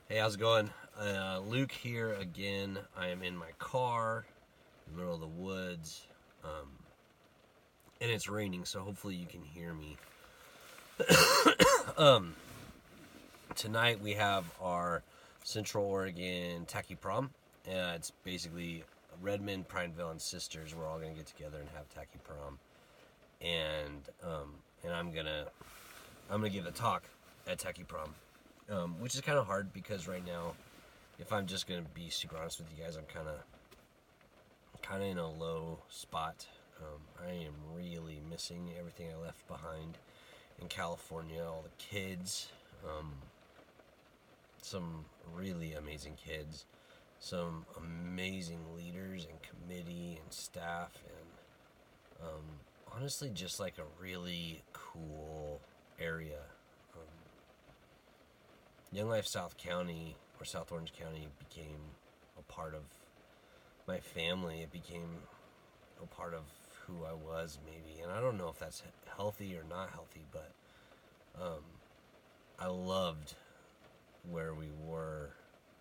Hey, how's it going? Luke here again. I am in my car, in the middle of the woods, and it's raining, so hopefully you can hear me. Tonight we have our Central Oregon Tacky Prom. It's basically Redmond, Prineville, and Sisters. We're all gonna get together and have Tacky Prom, and I'm gonna give a talk at Tacky Prom, which is kind of hard because right now, if I'm just gonna be super honest with you guys, I'm kind of in a low spot. I am really missing everything I left behind in California. All the kids, some really amazing kids, some amazing leaders and committee and staff, and honestly, just like a really cool area. Young Life South County or South Orange County became a part of my family. It became a part of who I was, maybe. And I don't know if that's healthy or not healthy, but I loved where we were,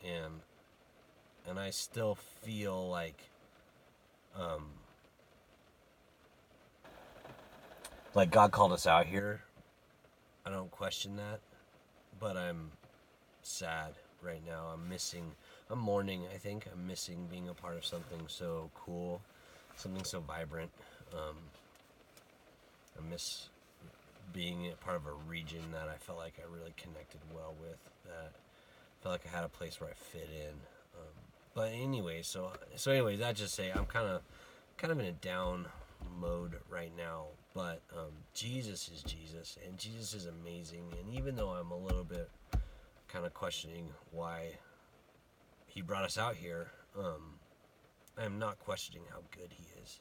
and I still feel like God called us out here. I don't question that, but I'm sad right now. I'm mourning, I think. I'm missing being a part of something so cool, something so vibrant. I miss being a part of a region that I felt like I really connected well with, that I felt like I had a place where I fit in. But anyway, so anyways, that just say I'm kind of in a down mode right now. But Jesus is Jesus, and Jesus is amazing. And even though I'm a little bit kind of questioning why he brought us out here, I am not questioning how good he is.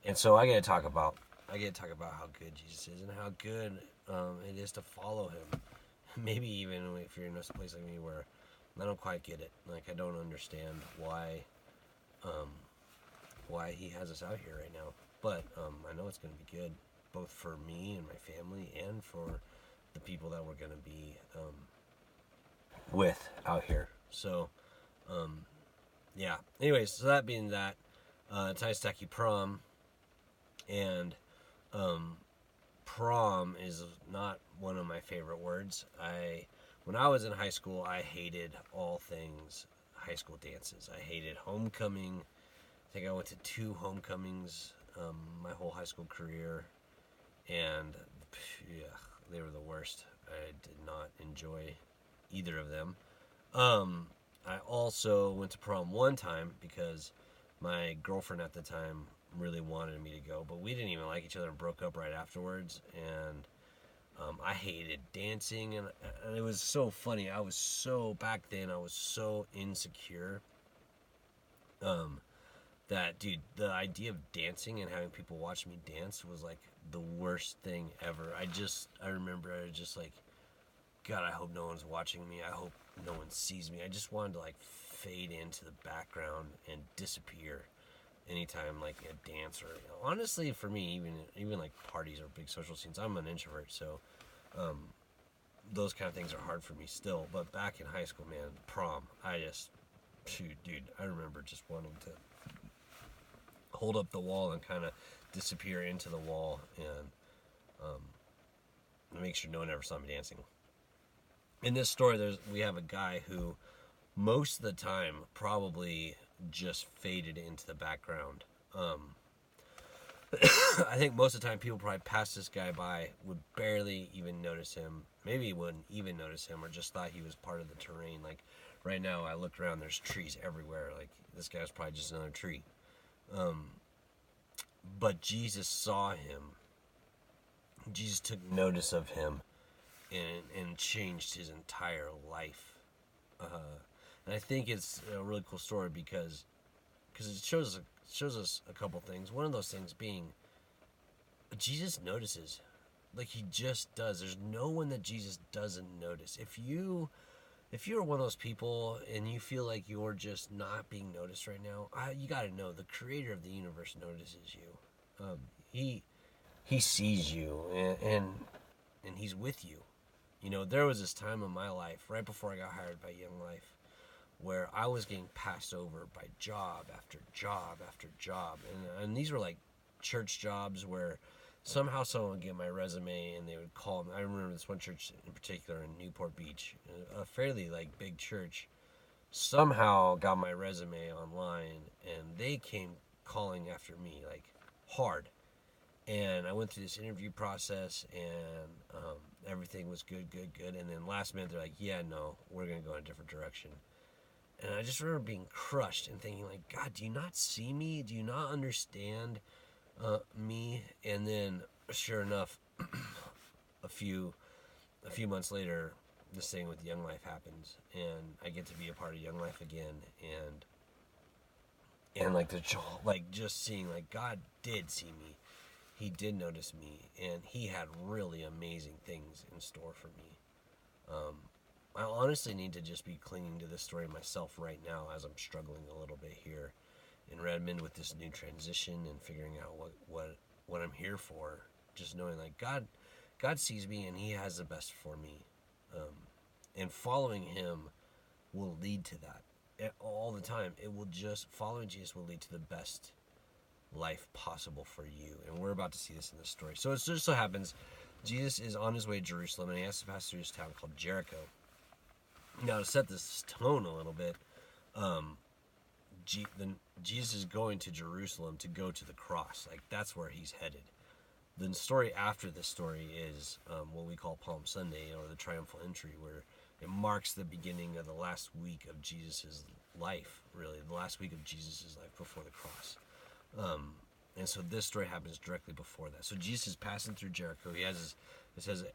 And so I get to talk about how good Jesus is and how good it is to follow him. Maybe even if you're in a place like me where I don't quite get it, like I don't understand why he has us out here right now. But I know it's going to be good, both for me and my family, and for the people that we're going to be with out here. So, yeah. Anyways, so that being that, tonight's Tacky Prom, and prom is not one of my favorite words. When I was in high school, I hated all things high school dances. I hated homecoming. I think I went to 2 homecomings my whole high school career, and yeah, they were the worst. I did not enjoy either of them. I also went to prom one time because my girlfriend at the time really wanted me to go, but we didn't even like each other and broke up right afterwards. And I hated dancing, and it was so funny. Back then I was so insecure that, dude, the idea of dancing and having people watch me dance was like the worst thing ever. I remember I was just like, God, I hope no one's watching me. I hope no one sees me. I just wanted to like fade into the background and disappear anytime like a dance, or honestly for me, even like parties or big social scenes. I'm an introvert, so those kind of things are hard for me still. But back in high school, man, prom, dude, I remember just wanting to hold up the wall and kind of disappear into the wall, and make sure no one ever saw me dancing. In this story, we have a guy who most of the time probably just faded into the background. I think most of the time people probably passed this guy by, would barely even notice him, maybe wouldn't even notice him, or just thought he was part of the terrain. Like right now, I looked around, there's trees everywhere. Like this guy's probably just another tree. But Jesus saw him. Jesus took notice of him, and changed his entire life. And I think it's a really cool story because it shows us a couple things. One of those things being, Jesus notices, like he just does. There's no one that Jesus doesn't notice. If you're one of those people and you feel like you're just not being noticed right now, you got to know the Creator of the universe notices you. He sees you, and he's with you. You know, there was this time in my life, right before I got hired by Young Life, where I was getting passed over by job after job after job. And these were like church jobs where somehow someone would get my resume and they would call me. I remember this one church in particular in Newport Beach, a fairly like big church, somehow got my resume online and they came calling after me like hard. And I went through this interview process and everything was good. And then last minute they're like, yeah, no, we're going to go in a different direction. And I just remember being crushed and thinking like, God, do you not see me? Do you not understand me? And then sure enough, a few months later, this thing with Young Life happens, and I get to be a part of Young Life again, and like like just seeing like God did see me, He did notice me, and He had really amazing things in store for me. I honestly need to just be clinging to this story myself right now as I'm struggling a little bit here in Redmond with this new transition and figuring out what I'm here for. Just knowing like God sees me and He has the best for me. And following Him will lead to that all the time. Following Jesus will lead to the best life possible for you. And we're about to see this in this story. So it just so happens Jesus is on his way to Jerusalem and he has to pass through this town called Jericho. Now to set this tone a little bit, Jesus is going to Jerusalem to go to the cross. Like that's where he's headed. The story after this story is what we call Palm Sunday, or the triumphal entry, where it marks the beginning of the last week of Jesus' life, really, the last week of Jesus' life before the cross. And so this story happens directly before that. So Jesus is passing through Jericho. It says,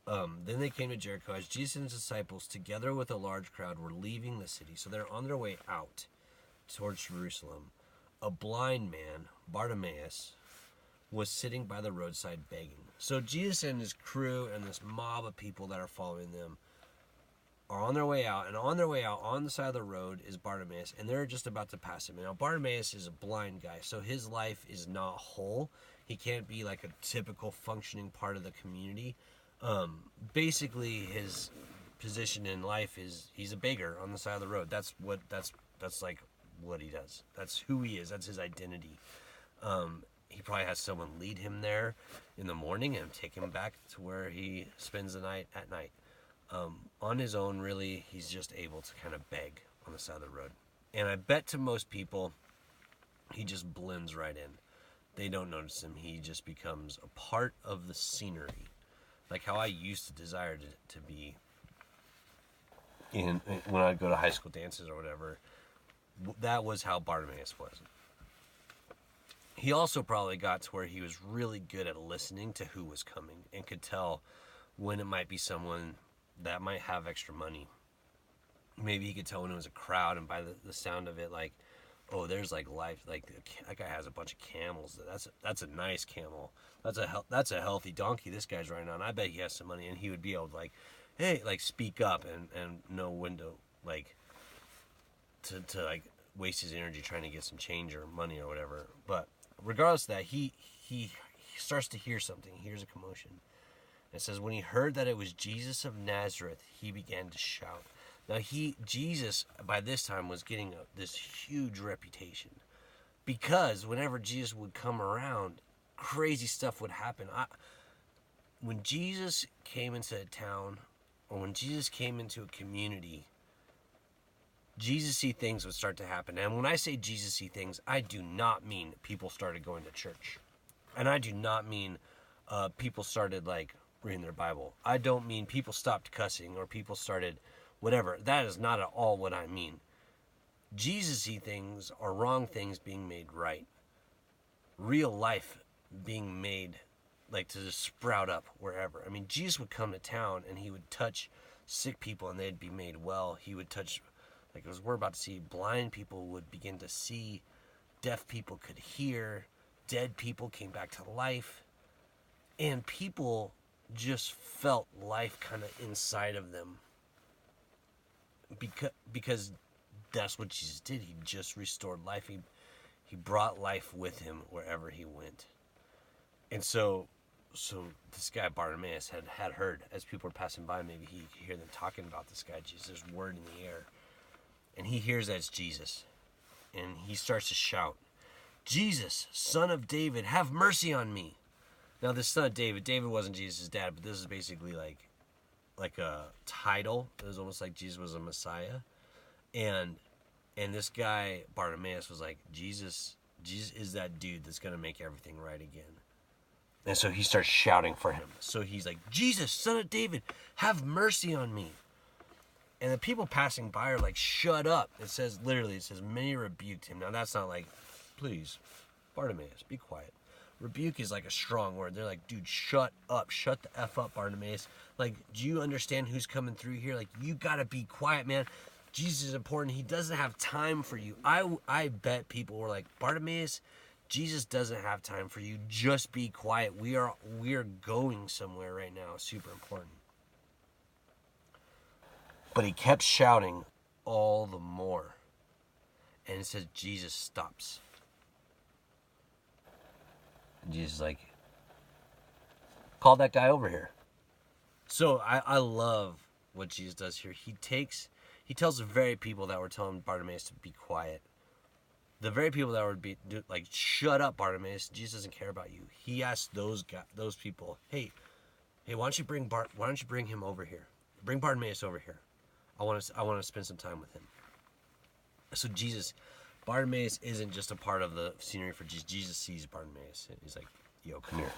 then they came to Jericho as Jesus and his disciples, together with a large crowd, were leaving the city. So they're on their way out towards Jerusalem. A blind man, Bartimaeus, was sitting by the roadside begging. So Jesus and his crew and this mob of people that are following them are on their way out, and on their way out, on the side of the road is Bartimaeus, and they're just about to pass him. Now, Bartimaeus is a blind guy, so his life is not whole. He can't be like a typical functioning part of the community. Basically, his position in life is he's a beggar on the side of the road. That's like what he does. That's who he is. That's his identity. He probably has someone lead him there in the morning and take him back to where he spends the night at night. On his own, really, he's just able to kind of beg on the side of the road. And I bet to most people, he just blends right in. They don't notice him. He just becomes a part of the scenery. Like how I used to desire to be when I'd go to high school dances or whatever. That was how Bartimaeus was. He also probably got to where he was really good at listening to who was coming and could tell when it might be someone that might have extra money. Maybe he could tell when it was a crowd, and by the sound of it, like, oh, there's like life. Like that guy has a bunch of camels. That's a nice camel. That's a healthy donkey this guy's riding on. I bet he has some money, and he would be able to like, hey, like speak up and know when to like to like waste his energy trying to get some change or money or whatever. But regardless of that, he starts to hear something. He hears a commotion. It says, when he heard that it was Jesus of Nazareth, he began to shout. Now, Jesus, by this time, was getting this huge reputation. Because whenever Jesus would come around, crazy stuff would happen. When Jesus came into a town, or when Jesus came into a community, Jesus-y things would start to happen. And when I say Jesus-y things, I do not mean people started going to church. And I do not mean people started, like, reading their Bible. I don't mean people stopped cussing or people started whatever. That is not at all what I mean. Jesus-y things are wrong things being made right. Real life being made, like, to just sprout up wherever. I mean, Jesus would come to town and he would touch sick people and they'd be made well. He would touch, like as we're about to see, blind people would begin to see, deaf people could hear, dead people came back to life, and people just felt life kind of inside of them because that's what Jesus did. He just restored life. He brought life with him wherever he went. And so so this guy Bartimaeus had heard, as people were passing by, maybe he could hear them talking about this guy Jesus. There's word in the air, and he hears that it's Jesus, and he starts to shout, "Jesus, son of David, have mercy on me." Now, this son of David, David wasn't Jesus' dad, but this is basically like a title. It was almost like Jesus was a Messiah, and this guy Bartimaeus was like, Jesus is that dude that's gonna make everything right again. And so he starts shouting for him. So he's like, "Jesus, son of David, have mercy on me." And the people passing by are like, "Shut up." It says, literally, it says, many rebuked him. Now, that's not like, "Please, Bartimaeus, be quiet." Rebuke is like a strong word. They're like, "Dude, shut up. Shut the F up, Bartimaeus. Like, do you understand who's coming through here? Like, you got to be quiet, man. Jesus is important. He doesn't have time for you." I bet people were like, "Bartimaeus, Jesus doesn't have time for you. Just be quiet. We are going somewhere right now. Super important." But he kept shouting all the more. And it says Jesus stops. And Jesus is like, "Call that guy over here." So I love what Jesus does here. He tells the very people that were telling Bartimaeus to be quiet, the very people that would be like, "Shut up, Bartimaeus. Jesus doesn't care about you." He asked those people, "Hey, why don't you bring him over here? Bring Bartimaeus over here. I want to spend some time with him." So Bartimaeus isn't just a part of the scenery for Jesus. Jesus sees Bartimaeus, and he's like, "Yo, come here."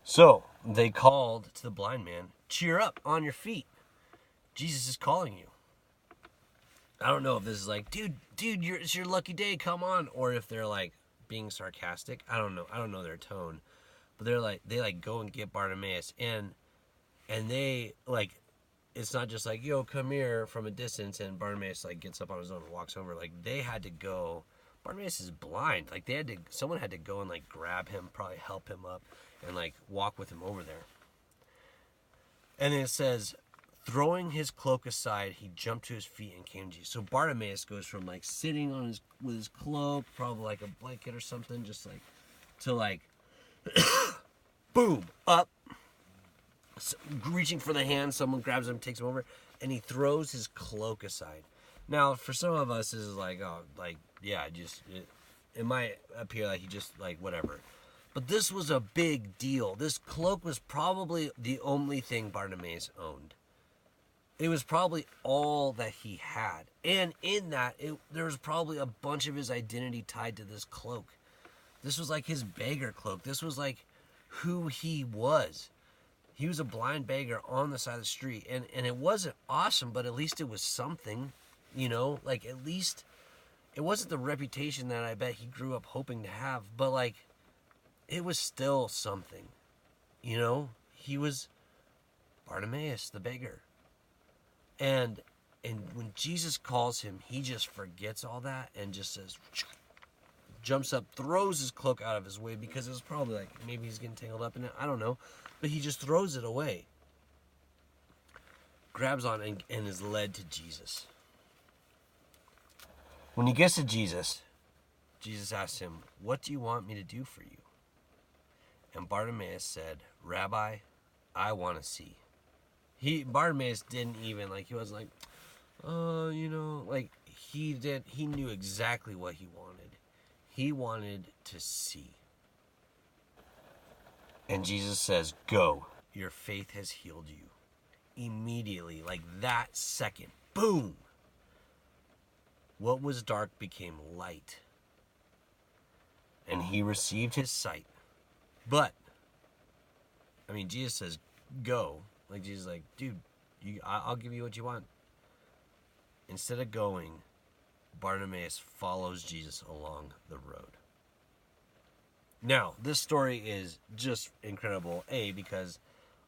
So they called to the blind man, "Cheer up, on your feet. Jesus is calling you." I don't know if this is like, dude, it's your lucky day, come on, or if they're like being sarcastic. I don't know their tone, but they go and get Bartimaeus, and they like, it's not just like, "Yo, come here," from a distance, and Bartimaeus like gets up on his own and walks over. Like, they had to go. Bartimaeus is blind. Like, someone had to go and like grab him, probably help him up, and like walk with him over there. And then it says, throwing his cloak aside, he jumped to his feet and came to Jesus. So Bartimaeus goes from like sitting on with his cloak, probably like a blanket or something, just like, to like, boom, up, reaching for the hand. Someone grabs him, takes him over, and he throws his cloak aside. Now, for some of us, this is like, oh, like, yeah, it might appear like he just like whatever. But this was a big deal. This cloak was probably the only thing Bartimaeus owned. It was probably all that he had. And in that, there was probably a bunch of his identity tied to this cloak. This was like his beggar cloak. This was like who he was. He was a blind beggar on the side of the street. And it wasn't awesome, but at least it was something. You know, like, at least it wasn't the reputation that I bet he grew up hoping to have, but like, it was still something. You know, he was Bartimaeus, the beggar. And when Jesus calls him, he just forgets all that and just says, jumps up, throws his cloak out of his way, because it was probably like, maybe he's getting tangled up in it, I don't know, but he just throws it away, grabs on, and is led to Jesus. When he gets to Jesus, Jesus asks him, "What do you want me to do for you?" And Bartimaeus said, "Rabbi, I want to see." Bartimaeus didn't even, like, he wasn't like, "Oh, you know," like, he knew exactly what he wanted. He wanted to see. And Jesus says, "Go, your faith has healed you." Immediately, like that second, boom! What was dark became light. And he received his sight. But, I mean, Jesus says, "Go." Like, Jesus is like, "Dude, I'll give you what you want." Instead of going, Bartimaeus follows Jesus along the road. Now, this story is just incredible, because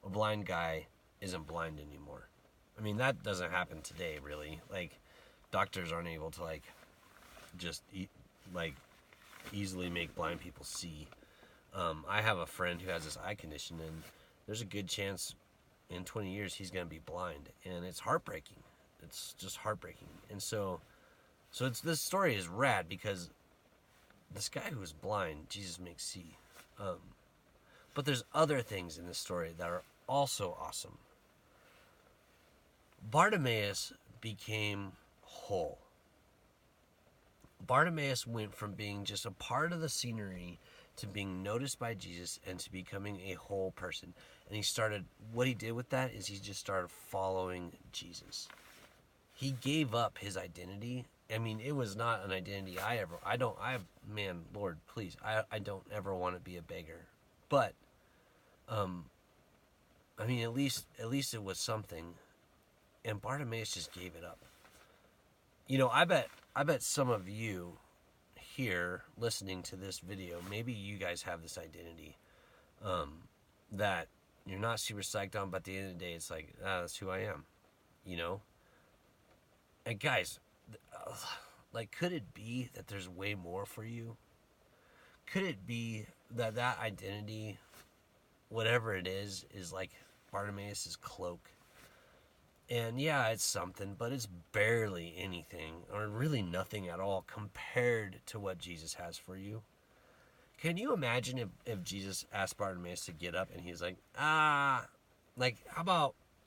a blind guy isn't blind anymore. I mean, that doesn't happen today, really. Like, doctors aren't able to, like, just, easily make blind people see. I have a friend who has this eye condition, and there's a good chance in 20 years he's going to be blind, and it's heartbreaking. It's just heartbreaking. And so this story is rad, because this guy who was blind, Jesus makes see. But there's other things in this story that are also awesome. Bartimaeus became whole. Bartimaeus went from being just a part of the scenery to being noticed by Jesus and to becoming a whole person. And what he did with that is he just started following Jesus. He gave up his identity. I mean, it was not an identity Lord, please, I don't ever want to be a beggar. But, I mean, at least it was something. And Bartimaeus just gave it up. You know, I bet some of you here listening to this video, maybe you guys have this identity that you're not super psyched on, but at the end of the day, it's like, that's who I am, you know? And guys, like, could it be that there's way more for you? Could it be that identity, whatever it is like Bartimaeus' cloak? And yeah, it's something, but it's barely anything, or really nothing at all compared to what Jesus has for you. Can you imagine if Jesus asked Bartimaeus to get up and he's like, like, how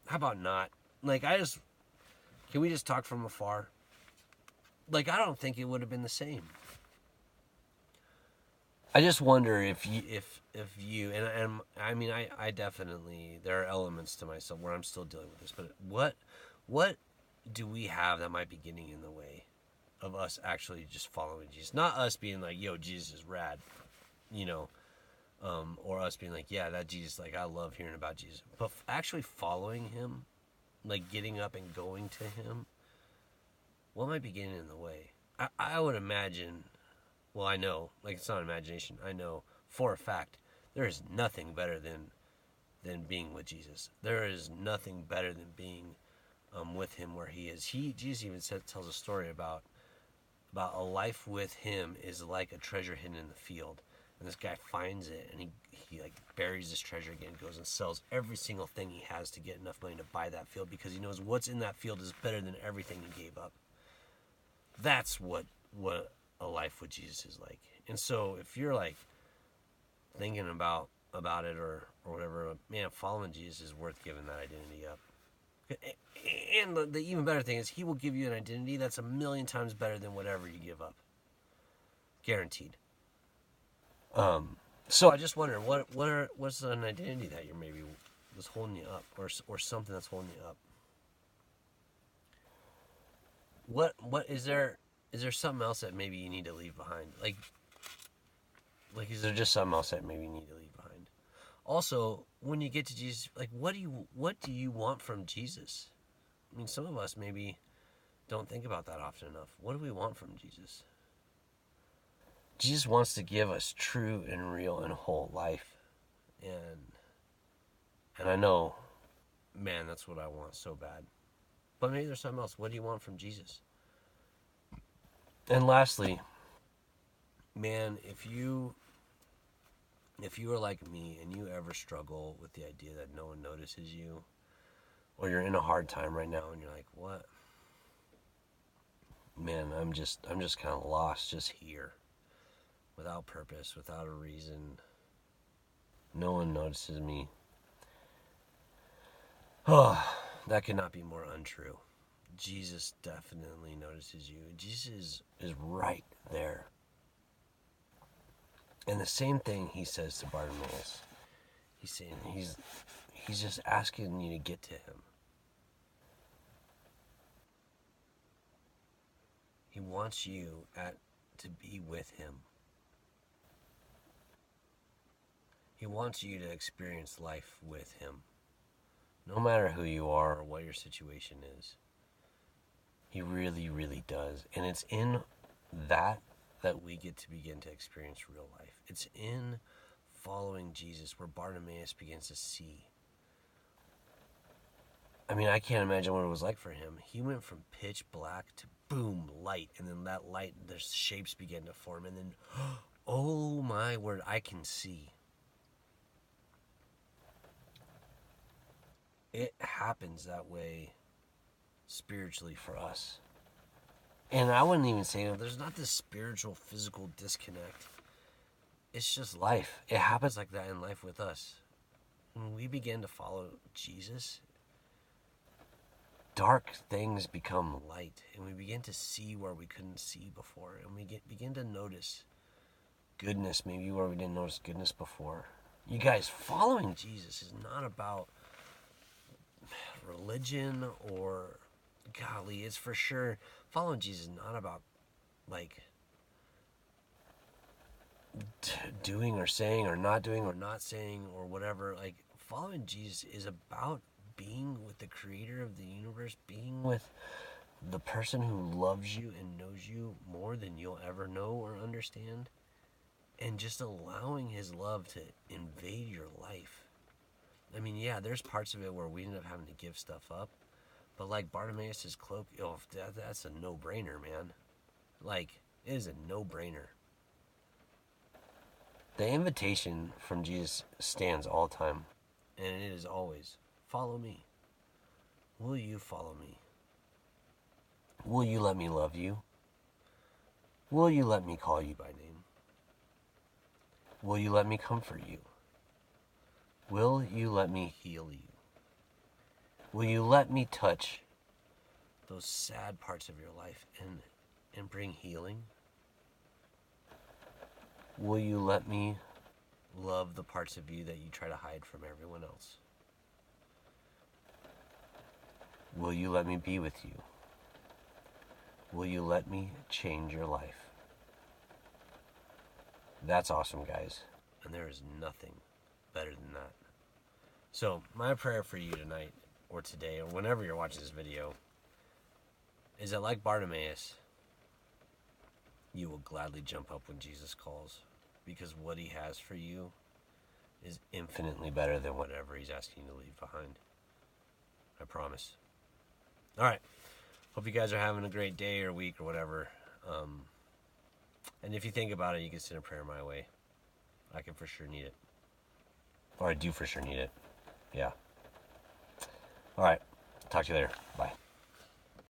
about not? Like, can we just talk from afar? Like, I don't think it would have been the same. I just wonder if you and I mean, I definitely, there are elements to myself where I'm still dealing with this, but what do we have that might be getting in the way of us actually just following Jesus? Not us being like, yo, Jesus is rad, you know, or us being like, yeah, that Jesus, like, I love hearing about Jesus, but actually following him, like getting up and going to him, what might be getting in the way? I would imagine, well, I know, like, it's not imagination, I know for a fact, there is nothing better than being with Jesus. There is nothing better than being with him where he is. Jesus even tells a story about a life with him is like a treasure hidden in the field. And this guy finds it, and he like buries this treasure again, goes and sells every single thing he has to get enough money to buy that field, because he knows what's in that field is better than everything he gave up. That's what a life with Jesus is like. And so if you're like thinking about it or whatever, man, following Jesus is worth giving that identity up. And the even better thing is, he will give you an identity that's 1,000,000 times better than whatever you give up. Guaranteed. So I just wonder, what's an identity that you're maybe was holding you up, or something that's holding you up? What is there something else that maybe you need to leave behind? Like is there just something else that maybe you need to leave behind? Also, when you get to Jesus, like, what do you want from Jesus? I mean, some of us maybe don't think about that often enough. What do we want from Jesus? Jesus wants to give us true and real and whole life. And I know, man, that's what I want so bad. But maybe there's something else. What do you want from Jesus? And lastly, man, if you are like me and you ever struggle with the idea that no one notices you, or you're in a hard time right now and you're like, what? Man, I'm just kind of lost, just here, without purpose, without a reason. No one notices me. Oh, that could not be more untrue. Jesus definitely notices you. Jesus is right there. And the same thing he says to Bartimaeus. He's saying he's just asking you to get to him. He wants you to be with him. He wants you to experience life with him. No matter who you are or what your situation is. He really, really does. And it's in that we get to begin to experience real life. It's in following Jesus where Bartimaeus begins to see. I mean, I can't imagine what it was like for him. He went from pitch black to boom, light. And then that light, the shapes began to form. And then, oh my word, I can see. It happens that way spiritually for us. And I wouldn't even say that there's not this spiritual, physical disconnect. it's just life. It happens like that in life with us. When we begin to follow Jesus, dark things become light, and we begin to see where we couldn't see before, and we begin to notice goodness maybe where we didn't notice goodness before. You guys, following Jesus is not about religion or, golly, it's for sure, following Jesus is not about like doing or saying or not doing or not saying or whatever. Like, following Jesus is about being with the creator of the universe, being with the person who loves you and knows you more than you'll ever know or understand, and just allowing his love to invade your life. I mean, yeah, there's parts of it where we end up having to give stuff up, but like Bartimaeus' cloak, that's a no-brainer, man. Like, it is a no-brainer. The invitation from Jesus stands all the time, and it is always, follow me. Will you follow me? Will you let me love you? Will you let me call you by name? Will you let me comfort you? Will you let me heal you? Will you let me touch those sad parts of your life and bring healing? Will you let me love the parts of you that you try to hide from everyone else? Will you let me be with you? Will you let me change your life? That's awesome, guys. And there is nothing better than that. So, my prayer for you tonight, or today, or whenever you're watching this video, is that like Bartimaeus, you will gladly jump up when Jesus calls, because what he has for you is infinitely better than whatever he's asking you to leave behind. I promise. All right. Hope you guys are having a great day or week or whatever. And if you think about it, you can send a prayer my way. I can for sure need it. Or I do for sure need it. Yeah. All right. Talk to you later. Bye.